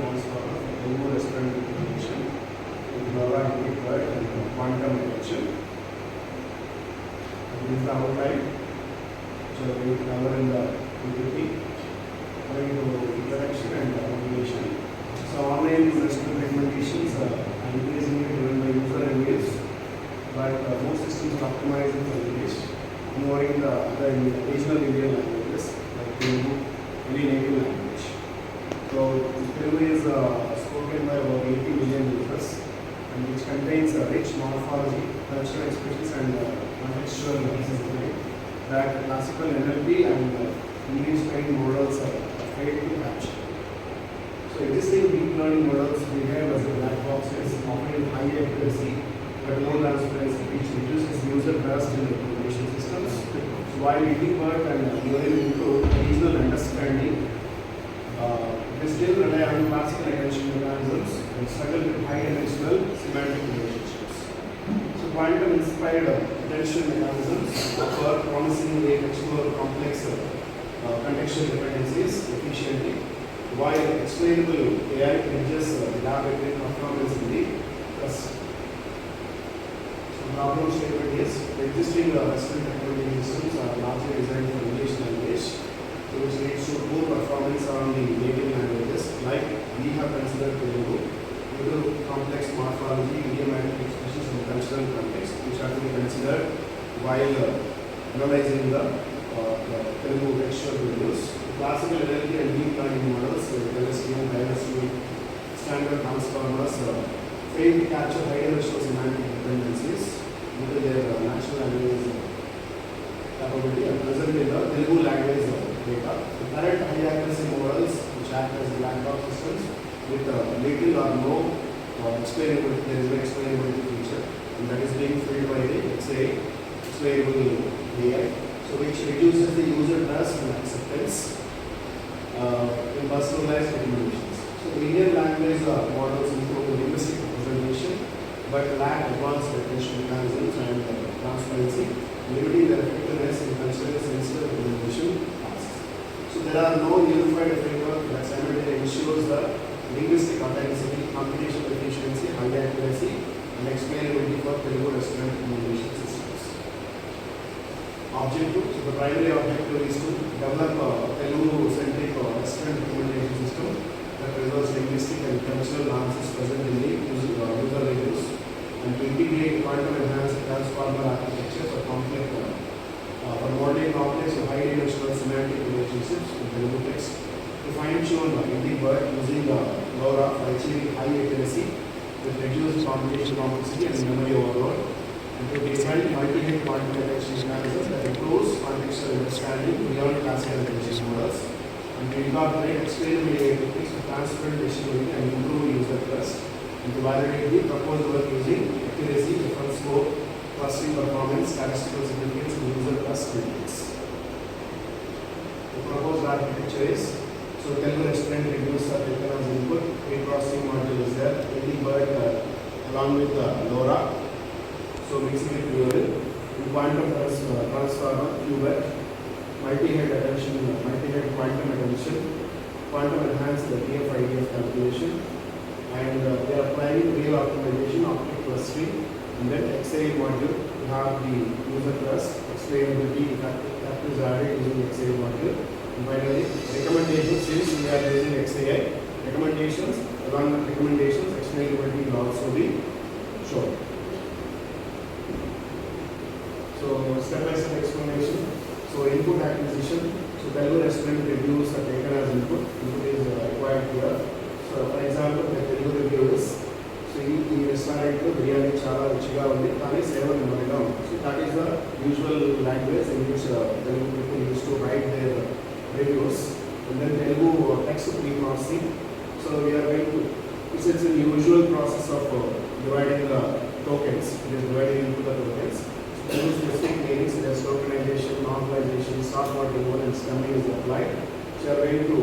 transformer for Telugu restaurant implementation with LoRa network and quantum detection. This is the outline which we will cover in the PPT. Going to introduction and motivation. So online restaurant recommendations are increasingly driven by user reviews, but most systems are optimizing for English, ignoring the other regional Indian languages like Telugu, any native language. So Telugu is spoken by about 80 million users, and which contains a rich morphology, cultural expressions, and contextual sensitivity that classical NLP and English trained models are failed to capture. So existing deep learning models behave as a black boxes, offering high accuracy but low transparency, which reduces user trust in information systems. So while Edinburgh and Neural improve regional understanding, they still rely on classical attention mechanisms and struggle with high-dimensional semantic relationships. So quantum-inspired attention mechanisms offer promising way to explore complex contextual dependencies efficiently, while explainable AI bridges laboratory performance in the trust. So problem statement is the existing Western technology systems are largely designed for English language, so which leads to poor performance on the native languages, like we have considered Telugu, due to complex morphology, idiomatic expressions, and cultural context, which have to be considered while analyzing the Telugu textual values. Classical NLP and deep learning models, LSTM, ILSTM, standard transformers, fail to capture high-dimensional semantic dependencies due to their natural language capability and present in the Telugu language data. The current high-accuracy models, which act as black box systems with little or no explainability, there is no explainability feature, and that is being filled by the XAI, explainable AI, so which reduces the user trust and acceptance in personalized recommendations. So Indian language models improve linguistic representation but lack advanced attention mechanisms and transparency, limiting their effectiveness in culturally sensitive representation tasks. So there are no unified framework that simultaneously ensures the linguistic authenticity, computational efficiency, high accuracy, and explainability for Telugu restaurant communication systems. Objective. So the primary objective is to develop a Telugu-centric restaurant recommendation system that preserves linguistic and cultural nuances present in the user reviews, and to integrate quantum enhanced transformer architecture for for modeling complex or high-dimensional semantic relationships in Telugu text, to fine-tune Edinburgh using LoRa for achieving high accuracy with reduced computation complexity and memory overload, and to design multi-hit quantum detection mechanisms that improves contextual understanding beyond classical attention models, and to incorporate explainable AI techniques to transparent decision-making and improve user trust, and to validate the proposed work using accuracy, difference score, clustering performance, statistical significance, and user trust metrics. The proposed architecture is, so Telugu restaurant reviews are taken as input, pre-processing module is there, Edinburgh along with LoRa, so mixing it together, quantum transformer, qubit, multi-head attention, multi-head quantum attention, quantum enhanced TF-IDF calculation, and they are applying real optimization, optic clustering, and then XAI module to have the user trust, explainability, factors added using XAI module, and finally recommendations, since we are using XAI, recommendations, along with recommendations, explainability will also be shown. So step-by-step explanation. So input acquisition. So Telugu restaurant reviews are taken as input. Input is required here. So for example, the Telugu review is, so ఈ రెస్టారెంట్లో బిర్యానీ చాలా రుచిగా ఉంది కానీ సేవ నెమ్మదిగా ఉంది. So that is the usual language in which Telugu people used to write their reviews. And then Telugu text pre-processing. So we are going to, it's a usual process of dividing the tokens. It is dividing into the tokens. Telugu specific meanings, such as tokenization, normalization, stop working one, and stemming is applied. So you are going to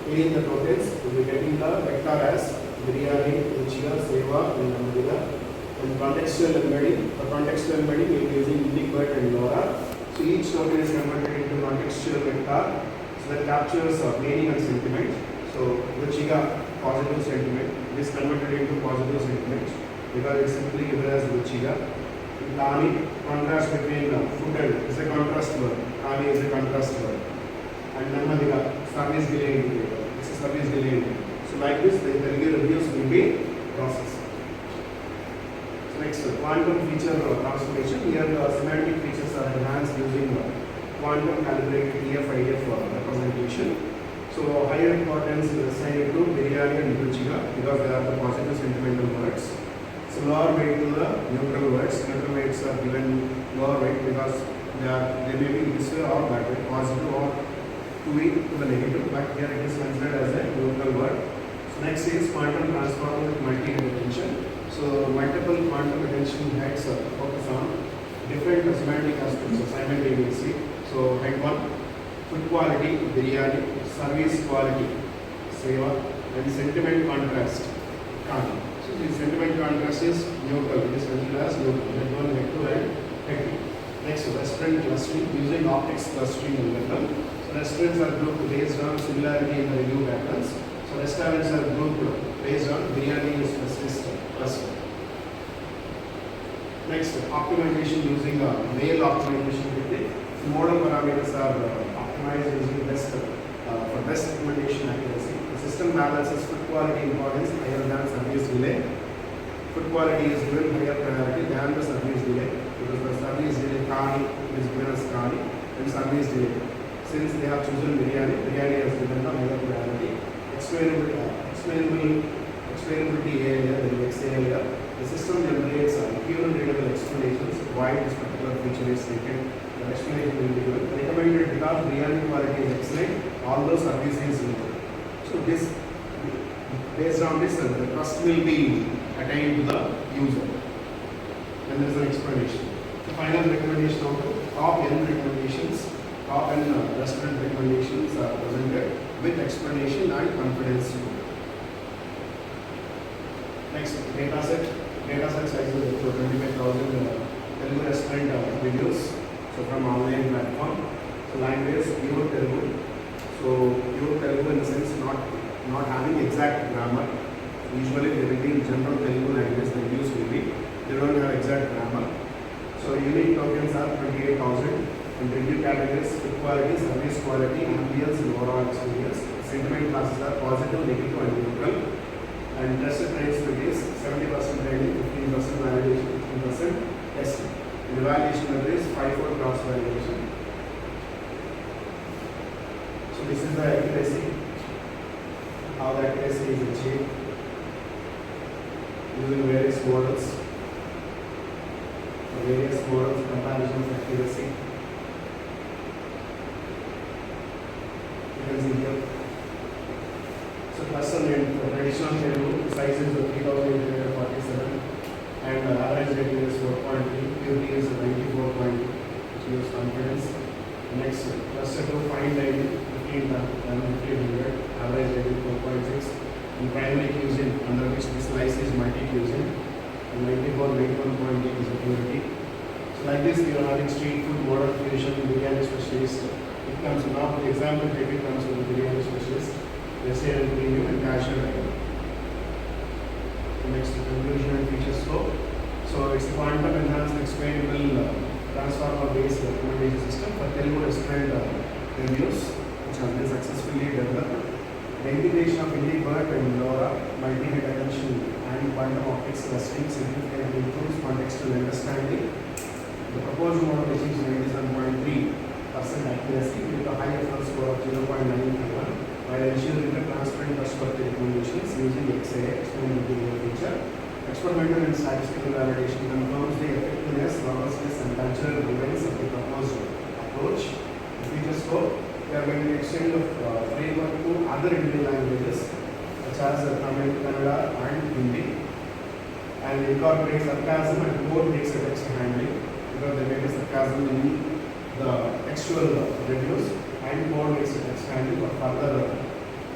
clean the tokens. You will be getting the vector as biryani, ruchiga, seva, and namadiga. And contextual embedding. For contextual embedding, we are using Edinburgh and LoRa. So each token is converted into contextual vector, so that captures meaning and sentiment. So ruchiga positive sentiment. It is converted into positive sentiment because it's simply given as Ruchiga. Kani, contrast between food and is a contrast word. Kani is a contrast word. And Namadiga, service delay indicator. It's a service delay indicator. So like this, the reviews will be processed. So next, quantum feature transformation. Here semantic features are enhanced using quantum calibrated EF-IF representation. So higher importance is assigned to biryani and ruchiga because they are the positive sentimental words. So lower weight to the neutral words. Neutral weights are given lower weight because they may be this way or that way, positive or to the negative, but here it is considered as a neutral word. So next is quantum transformer with multi-head attention. So multiple quantum attention heads focus on different semantic aspects simultaneously. So head 1, food quality, biryani, service quality, seva, and sentiment contrast, kani. So the sentiment contrast is neutral, it is considered as neutral. Head 1, head 2, and head 3. Next, restaurant clustering using optics clustering algorithm. So restaurants are grouped based on similarity in the review patterns. So restaurants are grouped based on biryani specialist cluster. Next, optimization using Weyl optimization technique. Model parameters are optimized using for best recommendation accuracy. The system balances food quality importance higher than service delay. Food quality is given higher priority than the service delay because the service delay kani is given as kani and service delay. Since they have chosen biryani has given the higher priority. Explainability area, the X area. The system generates human readable explanations why this particular feature is taken. The explanation will be given. Recommended because biryani quality is excellent, although service is low. So this, based on this, the trust will be attained to the user. And there is an explanation. The final recommendation of the top N recommendations, top N restaurant recommendations are presented with explanation and confidence. Next, data set. Data set size is 25,000 Telugu restaurant reviews. So from online platform. So language pure Telugu. So pure Telugu in the sense not having exact grammar. Usually they will be in general Telugu language. The reviews will be. They don't have exact grammar. So unique tokens are 28,000. And review categories: food quality, service quality, ambience, and overall experience. Sentiment classes are positive, negative, and neutral. And trusted rates is 70% rating, 15% validation, 15% testing. And evaluation method is 5-fold cross validation. So this is the accuracy. How the accuracy is achieved using various models. Comparison of accuracy. You can see here. So cluster name traditional Telugu size is 3,847 and average rating is 4.3, purity is 94.2, which gives confidence. Next, cluster 2 fine dining 1500, average rating 4.6, and primary cuisine under which this slice is multi cuisine, and 91.8 is the purity. So like this, we are having street food, modern fusion, biryani specialist. It comes now, the example taken comes with the biryani specialist. Restaurant premium and casual item. Next, conclusion and feature scope. So it's a quantum enhanced explainable transformer based recommendation system for Telugu restaurant reviews, which has been successfully developed. The integration of IndiBERT and LoRa, multi-head attention and quantum optics clustering significantly improves contextual understanding. The proposed model achieves 97.3% accuracy with a high reference score of 0.951. While ensuring the transparent trustworthy recommendations using XAA, experimental feature. Experimental and statistical validation confirms the effectiveness, robustness, and cultural relevance of the proposed approach. The feature scope, we are going to extend the framework to other Indian languages such as Tamil, Kannada, and Hindi, and incorporate sarcasm and code makes a text handling because they make a sarcasm in the textual reviews. And code makes it expanding for further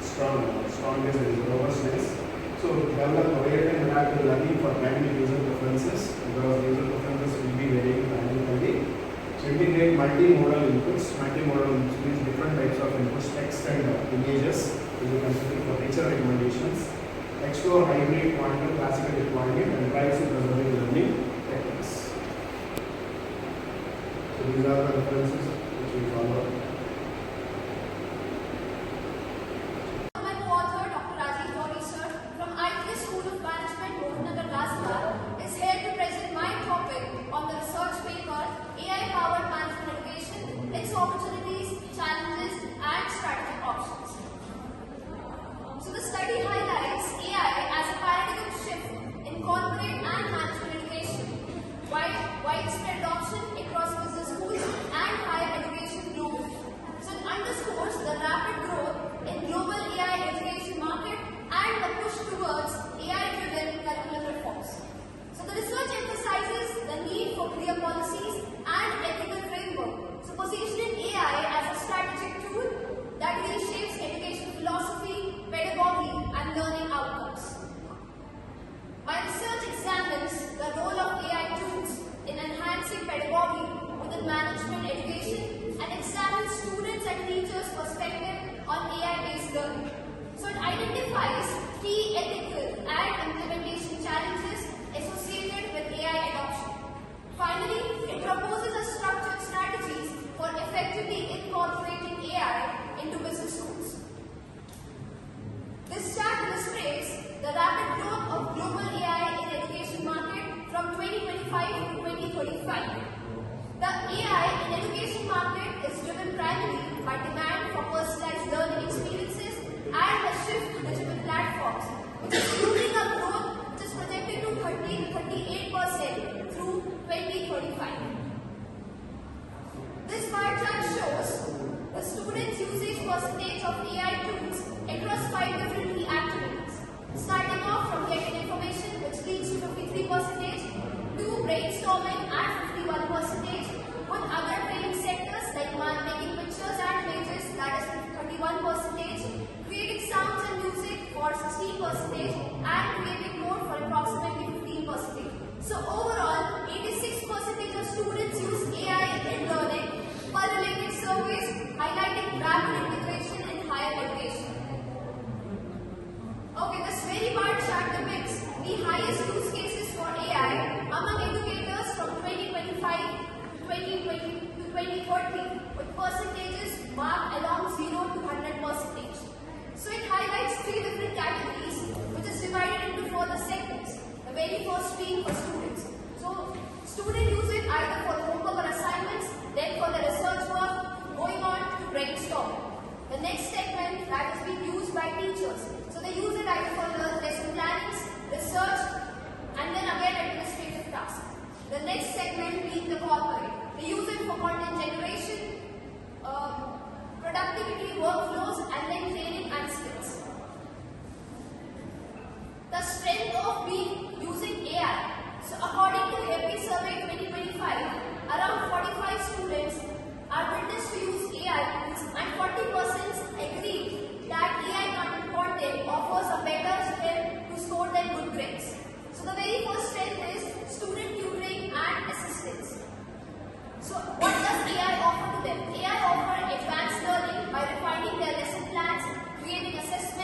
strongness and robustness. So develop a real-time adaptive learning for dynamic user preferences because user preferences will be varying dynamically. So integrate multimodal inputs. Multimodal means different types of inputs, text and images will be considered for teacher recommendations. explore hybrid, quantum, classical deployment, and drives in preserving learning techniques. So these are the references which we follow. My co-author, Dr. Rajiv Gauri sir, from ITS School of Management, Mohanagar, Ghaziabad, is here to present my topic on the research paper AI-powered management education, its opportunities, challenges, and strategic options. So the study highlights AI as a paradigm shift in corporate and management education, widespread adoption across business schools and higher education globally. So it underscores the rapid growth in global AI education market and the push towards AI-driven curriculum reforms. So the research emphasizes the need for clear policies and ethical framework. So positioning AI as a strategic tool that reshapes education philosophy, pedagogy, and learning outcomes. My research examines the role of AI tools in enhancing pedagogy within management education and examines students and teachers' perspective on AI-based learning. So it identifies key ethical and implementation challenges associated with AI adoption. Finally, it proposes a structured strategies for effectively incorporating AI into business schools. This chart illustrates the rapid growth of global AI in education market from 2025 to 2035. The AI in education market is driven primarily by demand for personalized learning experiences and a shift to digital platforms, which is fueling a growth which is projected to 38% through 2035. This bar chart shows the students' usage percentage of AI tools across 5 different key activities, starting off from getting information, which leads to 53%, to brainstorming at 51%, with other training sectors like making pictures and images, that is 31%, creating sounds and music for 16%, and creating code for approximately 15%. So overall, 86% of students use AI in learning, per related surveys highlighting rapid integration in higher education. Okay, this very bar chart depicts the highest use cases for AI among educators from 2025 to 2040, with percentages marked along 0 to 100%. So it highlights 3 different categories, which is divided into further segments. The very first being for students. So students use it either for homework or assignments, then for the research work, going on to brainstorming. The next segment that is being used by teachers. So they use it either for the lesson plannings, research, and then again administrative tasks. The next segment being the corporate. They use it for content generation, productivity, workflows, and then training and skills. The strength of being using AI. So according to AP Survey 2025, around 45 students are witnessed to use AI tools and 40% agree that AI content offers a better skill to score them good grades. So the very first strength is student tutoring and assistance. So what does AI offer to them? AI offers advanced learning by refining their lesson plans, creating assessment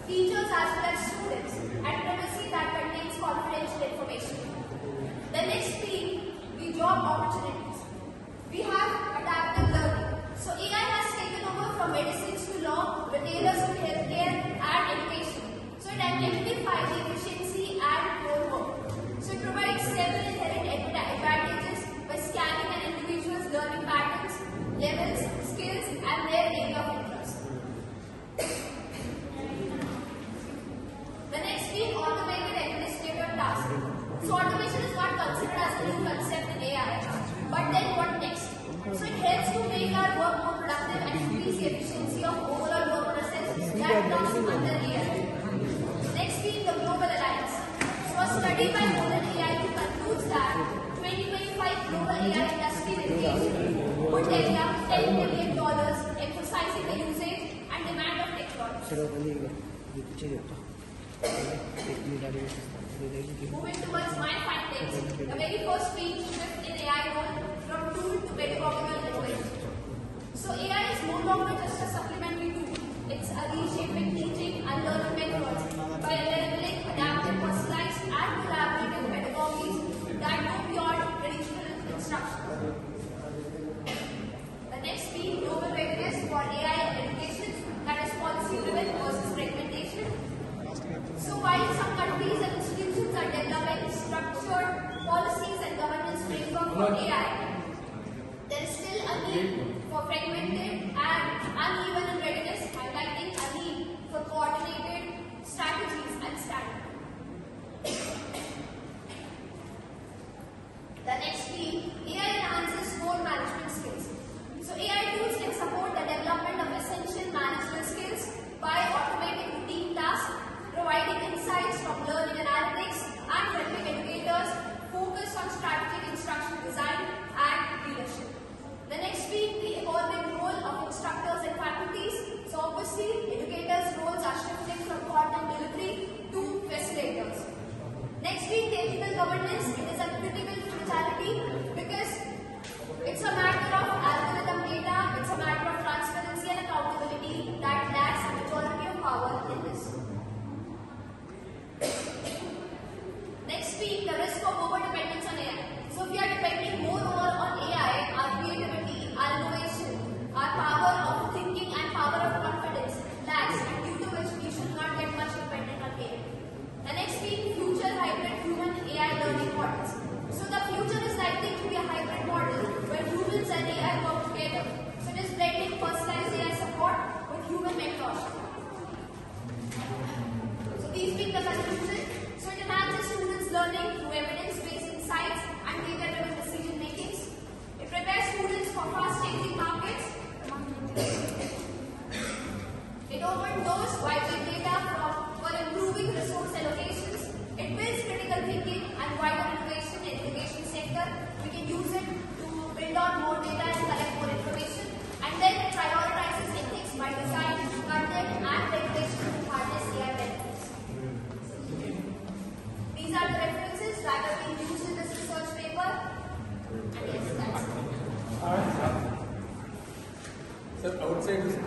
teachers as well as students, and privacy that contains confidential information. The next theme, the job opportunities. We have adaptive learning. So AI has taken over from medicines to law, retailers to healthcare and education. So it amplifies the efficiency and core work. So it provides several inherent advantages by scanning an individual's learning patterns, levels, skills, and their area of interest. The next being automated administrative tasks. So automation is not considered as a new concept in AI, but then what next? So it helps to make our work more productive and increase the efficiency of overall work process that comes under AI. Next being the Global Alliance. So a study by Modern AI concludes that 2025 global AI industry litigation would take up $10 billion, emphasizing the usage and demand of technology. Moving towards my findings, the very first being shift in AI role from tool to pedagogical intervention. So AI is no longer just a supplementary tool. It's a reshaping teaching and learning methods by enabling adaptive, personalized and collaborative pedagogies that go beyond traditional instruction. The next being global readiness for AI education, that is policy-driven versus fragmentation. So while some countries and institutions are developing structured policies and governance framework for AI, there is still a need for fragmented and uneven readiness, highlighting a need for coordinated strategies and standards. The next theme, AI enhances core management skills. So AI tools can support the development of essential management skills by automating routine tasks, providing insights from learning analytics, and helping educators focus on strategic instruction design and leadership. The next being the evolving role of instructors and faculties. So obviously, educators' roles are shifting from content delivery to facilitators. Next being the ethical governance. It is a critical criticality because it's a matter of algorithm data, it's a matter of transparency and accountability that lacks a majority of power in this. Next being the risk of over-dependence on AI. So if we are depending more on AI, our creativity, our innovation, our power of thinking and power of confidence lacks, and due to which we should not get much dependent on AI. The next being future hybrid human AI learning models. So the future is likely to be a hybrid model where humans and AI work together. So it is blending personalized AI support with human mentorship. So these being the conclusion. So it enhances students' learning through evidence-based insights and data-driven decision makings. It prepares students for fast-changing markets. It opens doors by big data for improving resource allocations. It builds critical thinking and wider innovation in the education sector. We can use it to build on more data and collect more information. And then it prioritizes ethics by design, content, and regulation to harness AI benefits. These are the references that are being used in this research paper. And yes, that's it. Sir, outside this